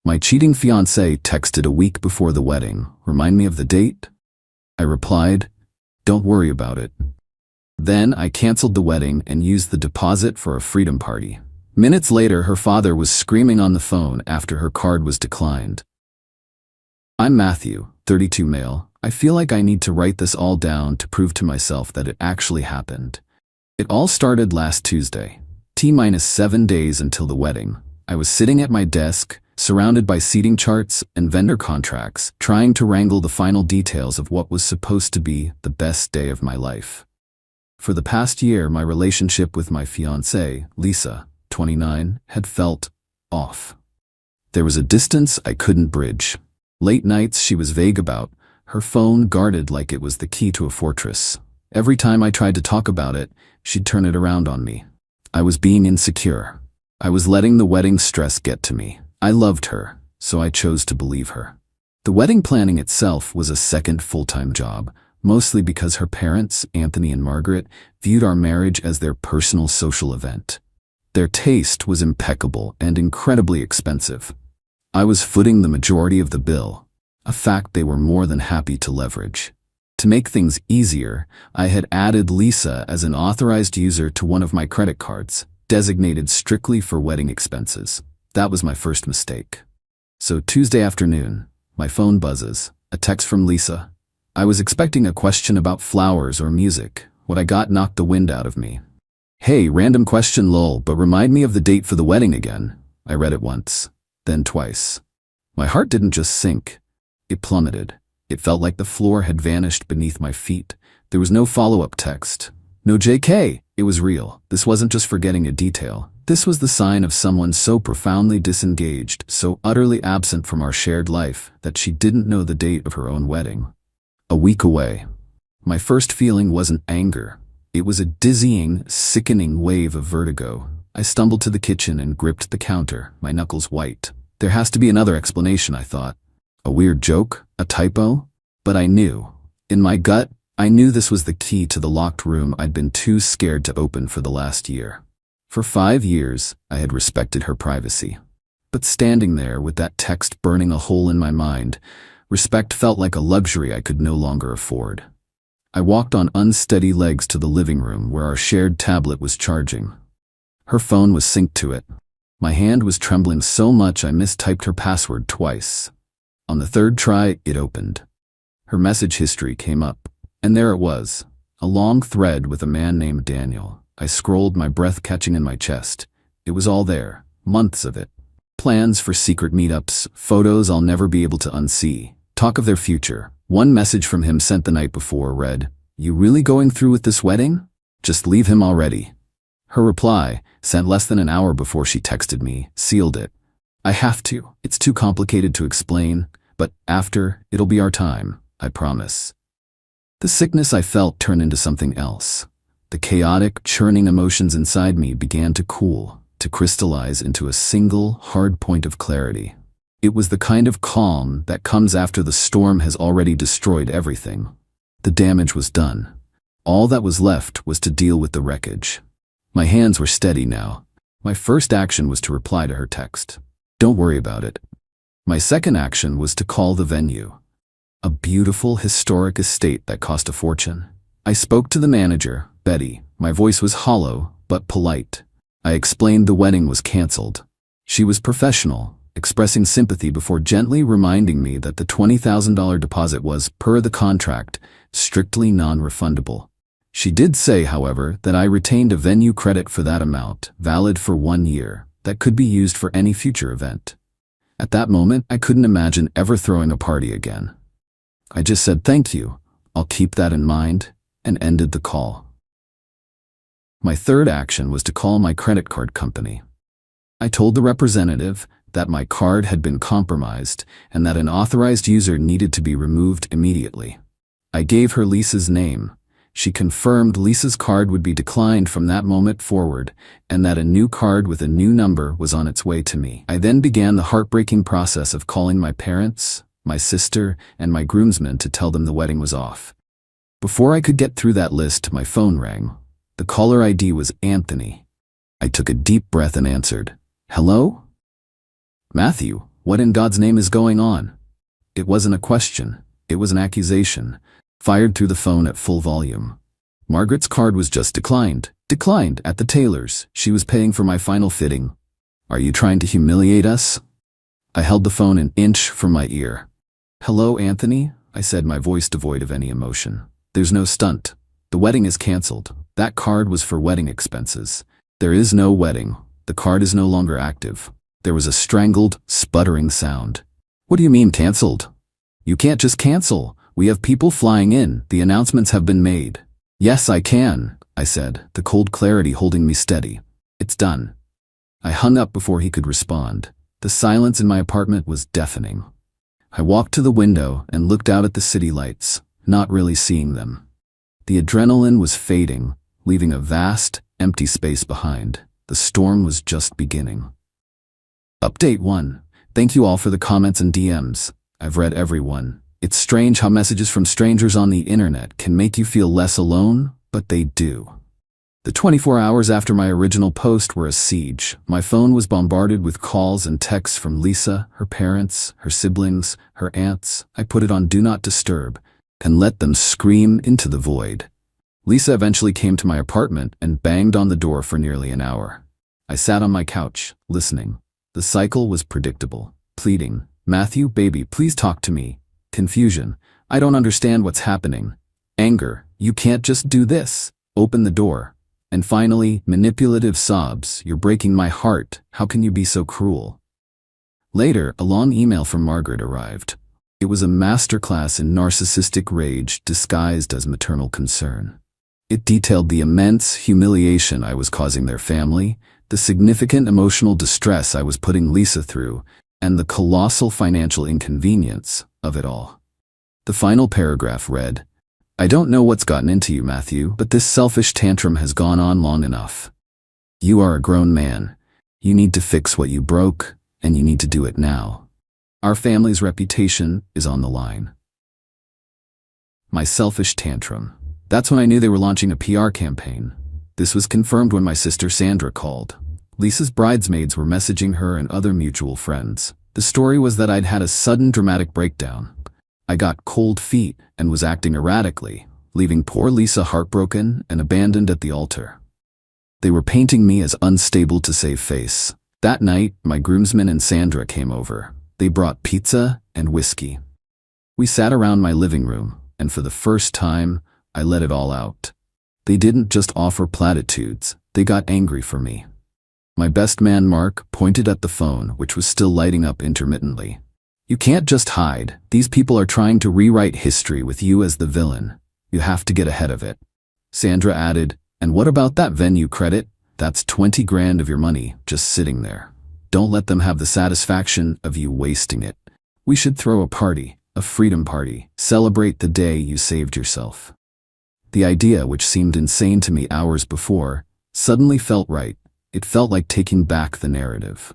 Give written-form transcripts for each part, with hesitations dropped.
My cheating fiancé texted a week before the wedding. Remind me of the date? I replied, don't worry about it. Then I canceled the wedding and used the deposit for a freedom party. Minutes later, her father was screaming on the phone after her card was declined. I'm Matthew, 32 male. I feel like I need to write this all down to prove to myself that it actually happened. It all started last Tuesday. T-7 days until the wedding. I was sitting at my desk, surrounded by seating charts and vendor contracts, trying to wrangle the final details of what was supposed to be the best day of my life. For the past year, my relationship with my fiancée, Lisa, 29, had felt off. There was a distance I couldn't bridge. Late nights she was vague about, her phone guarded like it was the key to a fortress. Every time I tried to talk about it, she'd turn it around on me. I was being insecure. I was letting the wedding stress get to me. I loved her, so I chose to believe her. The wedding planning itself was a second full-time job, mostly because her parents, Anthony and Margaret, viewed our marriage as their personal social event. Their taste was impeccable and incredibly expensive. I was footing the majority of the bill, a fact they were more than happy to leverage. To make things easier, I had added Lisa as an authorized user to one of my credit cards, designated strictly for wedding expenses. That was my first mistake. So Tuesday afternoon, my phone buzzes, a text from Lisa. I was expecting a question about flowers or music. What I got knocked the wind out of me. Hey, random question lol, but remind me of the date for the wedding again. I read it once, then twice. My heart didn't just sink, it plummeted. It felt like the floor had vanished beneath my feet. There was no follow-up text. No JK. It was real. This wasn't just forgetting a detail. This was the sign of someone so profoundly disengaged, so utterly absent from our shared life, that she didn't know the date of her own wedding. A week away. My first feeling wasn't anger. It was a dizzying, sickening wave of vertigo. I stumbled to the kitchen and gripped the counter, my knuckles white. There has to be another explanation, I thought. A weird joke? A typo? But I knew. In my gut, I knew this was the key to the locked room I'd been too scared to open for the last year. For 5 years, I had respected her privacy. But standing there with that text burning a hole in my mind, respect felt like a luxury I could no longer afford. I walked on unsteady legs to the living room where our shared tablet was charging. Her phone was synced to it. My hand was trembling so much I mistyped her password twice. On the third try, it opened. Her message history came up, and there it was, a long thread with a man named Daniel. I scrolled, my breath catching in my chest. It was all there, months of it. Plans for secret meetups, photos I'll never be able to unsee, talk of their future. One message from him sent the night before read, "You really going through with this wedding? Just leave him already." Her reply, sent less than an hour before she texted me, sealed it. I have to. It's too complicated to explain, but after, it'll be our time, I promise. The sickness I felt turned into something else. The chaotic, churning emotions inside me began to cool, to crystallize into a single, hard point of clarity. It was the kind of calm that comes after the storm has already destroyed everything. The damage was done. All that was left was to deal with the wreckage. My hands were steady now. My first action was to reply to her text. Don't worry about it. My second action was to call the venue. A beautiful, historic estate that cost a fortune. I spoke to the manager, Betty. My voice was hollow, but polite. I explained the wedding was canceled. She was professional, expressing sympathy before gently reminding me that the $20,000 deposit was, per the contract, strictly non-refundable. She did say, however, that I retained a venue credit for that amount, valid for 1 year, that could be used for any future event. At that moment, I couldn't imagine ever throwing a party again. I just said thank you, I'll keep that in mind, and ended the call. My third action was to call my credit card company. I told the representative that my card had been compromised and that an authorized user needed to be removed immediately. I gave her Lisa's name. She confirmed Lisa's card would be declined from that moment forward and that a new card with a new number was on its way to me. I then began the heartbreaking process of calling my parents, my sister, and my groomsmen to tell them the wedding was off. Before I could get through that list, my phone rang. The caller ID was Anthony. I took a deep breath and answered, "Hello?" "Matthew, What in God's name is going on? It wasn't a question. It was an accusation, fired through the phone at full volume. Margaret's card was just declined. Declined at the tailor's. She was paying for my final fitting. Are you trying to humiliate us? I held the phone an inch from my ear. Hello, Anthony, I said, my voice devoid of any emotion. There's no stunt. The wedding is canceled. That card was for wedding expenses. There is no wedding. The card is no longer active. There was a strangled, sputtering sound. What do you mean canceled? You can't just cancel. We have people flying in. The announcements have been made. Yes, I can, I said, the cold clarity holding me steady. It's done. I hung up before he could respond. The silence in my apartment was deafening. I walked to the window and looked out at the city lights, not really seeing them. The adrenaline was fading, leaving a vast, empty space behind. The storm was just beginning. Update 1. Thank you all for the comments and DMs. I've read every one. It's strange how messages from strangers on the internet can make you feel less alone, but they do. The 24 hours after my original post were a siege. My phone was bombarded with calls and texts from Lisa, her parents, her siblings, her aunts. I put it on Do Not Disturb and let them scream into the void. Lisa eventually came to my apartment and banged on the door for nearly an hour. I sat on my couch, listening. The cycle was predictable. Pleading, Matthew, baby, please talk to me. Confusion, I don't understand what's happening. Anger, you can't just do this. Open the door. And finally, manipulative sobs, you're breaking my heart. How can you be so cruel? Later, a long email from Margaret arrived. It was a masterclass in narcissistic rage disguised as maternal concern. It detailed the immense humiliation I was causing their family, the significant emotional distress I was putting Lisa through, and the colossal financial inconvenience of it all. The final paragraph read, I don't know what's gotten into you, Matthew, but this selfish tantrum has gone on long enough. You are a grown man. You need to fix what you broke, and you need to do it now. Our family's reputation is on the line. My selfish tantrum. That's when I knew they were launching a PR campaign. This was confirmed when my sister Sandra called. Lisa's bridesmaids were messaging her and other mutual friends. The story was that I'd had a sudden dramatic breakdown. I got cold feet and was acting erratically, leaving poor Lisa heartbroken and abandoned at the altar. They were painting me as unstable to save face. That night, my groomsmen and Sandra came over. They brought pizza and whiskey. We sat around my living room, and for the first time, I let it all out. They didn't just offer platitudes, they got angry for me. My best man Mark pointed at the phone, which was still lighting up intermittently. You can't just hide. These people are trying to rewrite history with you as the villain. You have to get ahead of it. Sandra added, and what about that venue credit? That's 20 grand of your money just sitting there. Don't let them have the satisfaction of you wasting it. We should throw a party, a freedom party, celebrate the day you saved yourself. The idea, which seemed insane to me hours before, suddenly felt right. It felt like taking back the narrative.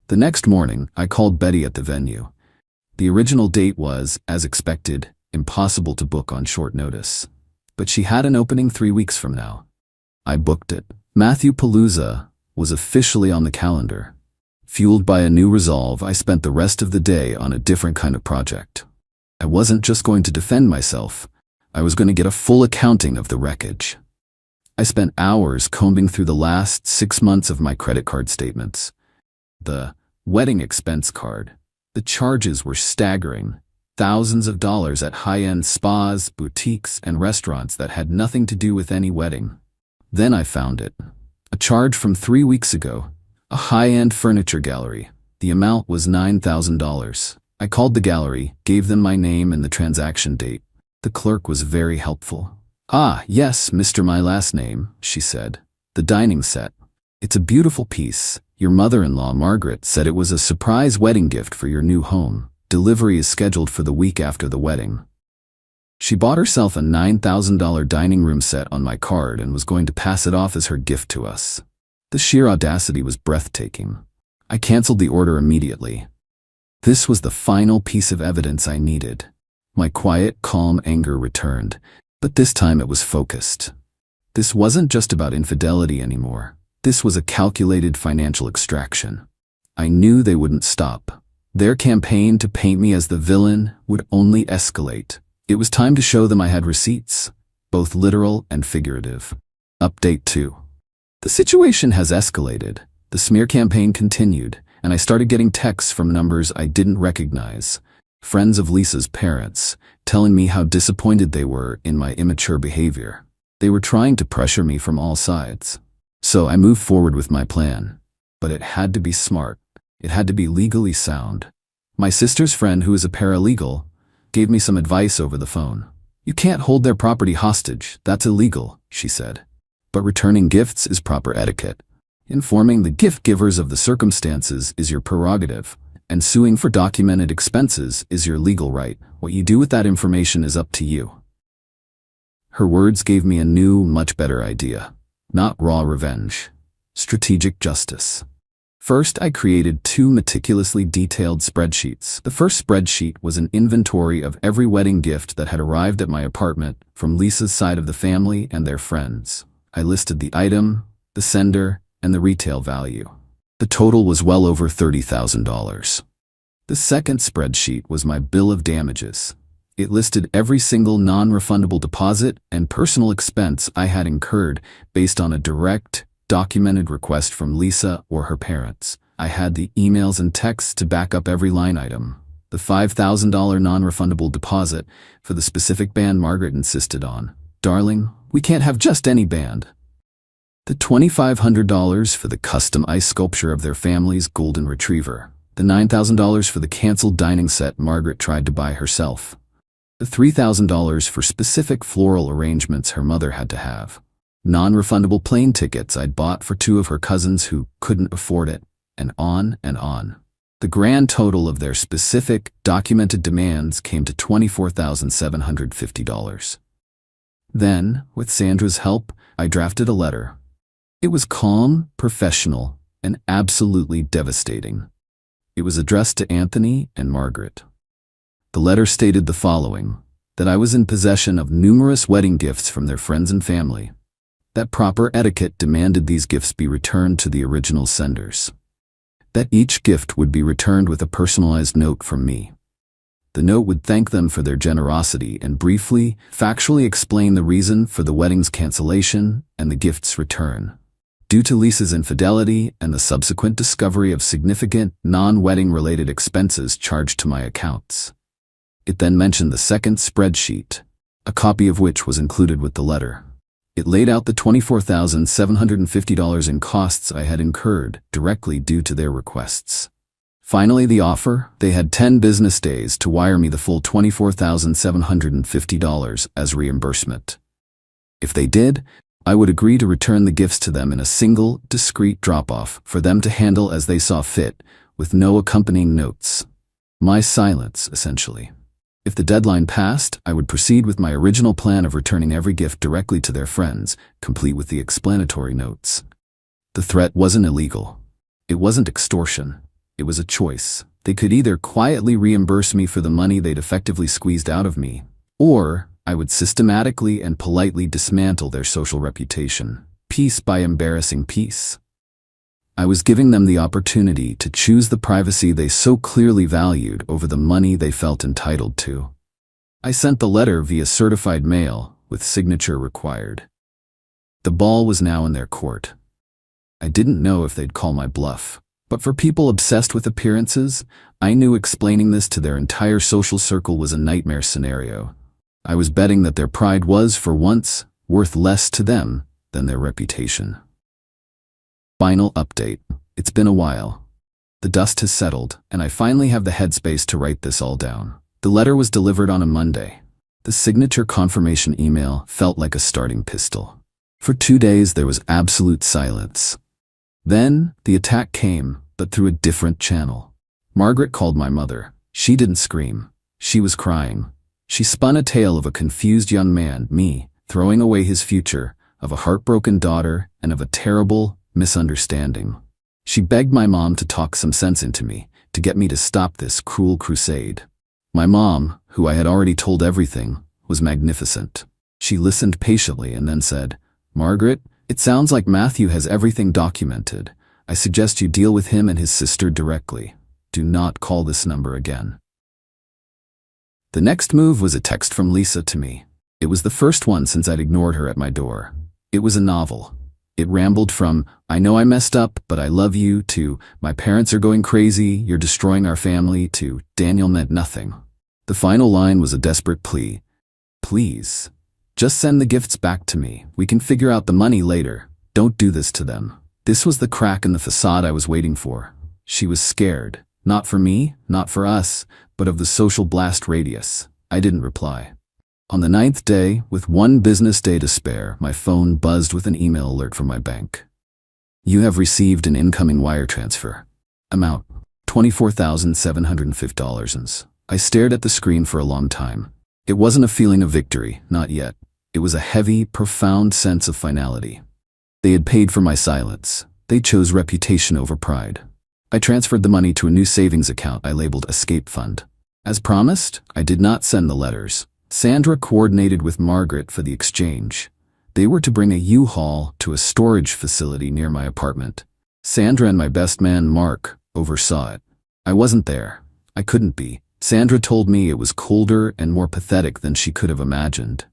The next morning, I called Betty at the venue. The original date was, as expected, impossible to book on short notice. But she had an opening 3 weeks from now. I booked it. Matthew Palooza was officially on the calendar. Fueled by a new resolve, I spent the rest of the day on a different kind of project. I wasn't just going to defend myself. I was going to get a full accounting of the wreckage. I spent hours combing through the last 6 months of my credit card statements. The wedding expense card. The charges were staggering. Thousands of dollars at high-end spas, boutiques, and restaurants that had nothing to do with any wedding. Then I found it. A charge from 3 weeks ago. A high-end furniture gallery. The amount was $9,000. I called the gallery, gave them my name and the transaction date. The clerk was very helpful. Ah, yes, Mr. My last name, she said. The dining set. It's a beautiful piece. Your mother-in-law, Margaret, said it was a surprise wedding gift for your new home. Delivery is scheduled for the week after the wedding. She bought herself a $9,000 dining room set on my card and was going to pass it off as her gift to us. The sheer audacity was breathtaking. I canceled the order immediately. This was the final piece of evidence I needed. My quiet, calm anger returned, but this time it was focused. This wasn't just about infidelity anymore. This was a calculated financial extraction. I knew they wouldn't stop. Their campaign to paint me as the villain would only escalate. It was time to show them I had receipts, both literal and figurative. Update 2. The situation has escalated. The smear campaign continued, and I started getting texts from numbers I didn't recognize. Friends of Lisa's parents, telling me how disappointed they were in my immature behavior. They were trying to pressure me from all sides. So I moved forward with my plan. But it had to be smart. It had to be legally sound. My sister's friend, who is a paralegal, gave me some advice over the phone. You can't hold their property hostage. That's illegal, she said. But returning gifts is proper etiquette. Informing the gift givers of the circumstances is your prerogative, and suing for documented expenses is your legal right. What you do with that information is up to you. Her words gave me a new, much better idea. Not raw revenge. Strategic justice. First, I created 2 meticulously detailed spreadsheets. The first spreadsheet was an inventory of every wedding gift that had arrived at my apartment from Lisa's side of the family and their friends. I listed the item, the sender, and the retail value. The total was well over $30,000. The second spreadsheet was my bill of damages. It listed every single non-refundable deposit and personal expense I had incurred based on a direct, documented request from Lisa or her parents. I had the emails and texts to back up every line item. The $5,000 non-refundable deposit for the specific band Margaret insisted on. Darling, we can't have just any band. The $2,500 for the custom ice sculpture of their family's golden retriever. The $9,000 for the canceled dining set Margaret tried to buy herself. The $3,000 for specific floral arrangements her mother had to have. Non-refundable plane tickets I'd bought for 2 of her cousins who couldn't afford it, and on and on. The grand total of their specific, documented demands came to $24,750. Then, with Sandra's help, I drafted a letter. It was calm, professional, and absolutely devastating. It was addressed to Anthony and Margaret. The letter stated the following: that I was in possession of numerous wedding gifts from their friends and family. That proper etiquette demanded these gifts be returned to the original senders. That each gift would be returned with a personalized note from me. The note would thank them for their generosity and briefly, factually explain the reason for the wedding's cancellation and the gift's return. Due to Lisa's infidelity and the subsequent discovery of significant, non-wedding related expenses charged to my accounts. It then mentioned the second spreadsheet, a copy of which was included with the letter. It laid out the $24,750 in costs I had incurred directly due to their requests. Finally, the offer: they had 10 business days to wire me the full $24,750 as reimbursement. If they did, I would agree to return the gifts to them in a single, discreet drop-off for them to handle as they saw fit, with no accompanying notes. My silence, essentially. If the deadline passed, I would proceed with my original plan of returning every gift directly to their friends, complete with the explanatory notes. The threat wasn't illegal. It wasn't extortion. It was a choice. They could either quietly reimburse me for the money they'd effectively squeezed out of me, or I would systematically and politely dismantle their social reputation, piece by embarrassing piece. I was giving them the opportunity to choose the privacy they so clearly valued over the money they felt entitled to. I sent the letter via certified mail, with signature required. The ball was now in their court. I didn't know if they'd call my bluff, but for people obsessed with appearances, I knew explaining this to their entire social circle was a nightmare scenario. I was betting that their pride was, for once, worth less to them than their reputation. Final update. It's been a while. The dust has settled, and I finally have the headspace to write this all down. The letter was delivered on a Monday. The signature confirmation email felt like a starting pistol. For 2 days there was absolute silence. Then, the attack came, but through a different channel. Margaret called my mother. She didn't scream. She was crying. She spun a tale of a confused young man, me, throwing away his future, of a heartbroken daughter, and of a terrible misunderstanding. She begged my mom to talk some sense into me, to get me to stop this cruel crusade. My mom, who I had already told everything, was magnificent. She listened patiently and then said, "Margaret, it sounds like Matthew has everything documented. I suggest you deal with him and his sister directly. Do not call this number again. The next move was a text from Lisa to me. It was the first one since I'd ignored her at my door. It was a novel. It rambled from, I know I messed up, but I love you, to, my parents are going crazy, you're destroying our family, to, Daniel meant nothing. The final line was a desperate plea. Please, just send the gifts back to me. We can figure out the money later. Don't do this to them. This was the crack in the facade I was waiting for. She was scared. Not for me, not for us, but of the social blast radius. I didn't reply. On the 9th day, with 1 business day to spare, my phone buzzed with an email alert from my bank. You have received an incoming wire transfer. Amount, $24,750. I stared at the screen for a long time. It wasn't a feeling of victory, not yet. It was a heavy, profound sense of finality. They had paid for my silence. They chose reputation over pride. I transferred the money to a new savings account I labeled Escape Fund. As promised, I did not send the letters. Sandra coordinated with Margaret for the exchange. They were to bring a U-Haul to a storage facility near my apartment. Sandra and my best man, Mark, oversaw it. I wasn't there. I couldn't be. Sandra told me it was colder and more pathetic than she could have imagined.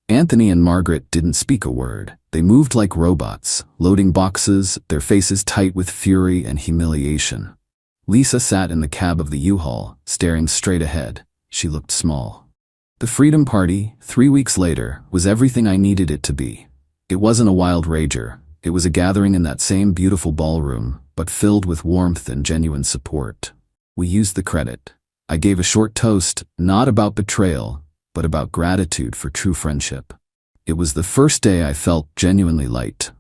Anthony and Margaret didn't speak a word. They moved like robots, loading boxes, their faces tight with fury and humiliation. Lisa sat in the cab of the U-Haul, staring straight ahead. She looked small. The Freedom Party, 3 weeks later, was everything I needed it to be. It wasn't a wild rager. It was a gathering in that same beautiful ballroom, but filled with warmth and genuine support. We used the credit. I gave a short toast, not about betrayal, but about gratitude for true friendship. It was the first day I felt genuinely light.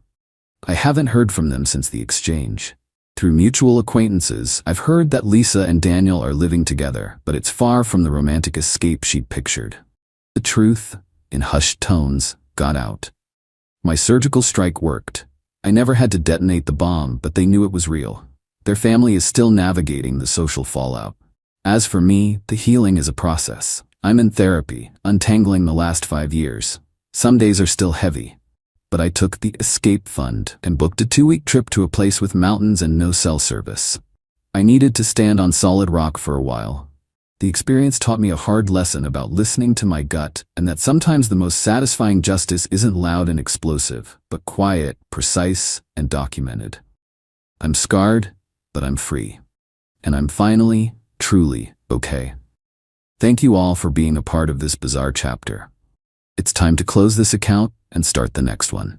I haven't heard from them since the exchange. Through mutual acquaintances, I've heard that Lisa and Daniel are living together, but it's far from the romantic escape she'd pictured. The truth, in hushed tones, got out. My surgical strike worked. I never had to detonate the bomb, but they knew it was real. Their family is still navigating the social fallout. As for me, the healing is a process. I'm in therapy, untangling the last 5 years. Some days are still heavy. But I took the Escape Fund and booked a 2-week trip to a place with mountains and no cell service. I needed to stand on solid rock for a while. The experience taught me a hard lesson about listening to my gut, and that sometimes the most satisfying justice isn't loud and explosive, but quiet, precise, and documented. I'm scarred, but I'm free. And I'm finally, truly, okay. Thank you all for being a part of this bizarre chapter. It's time to close this account and start the next one.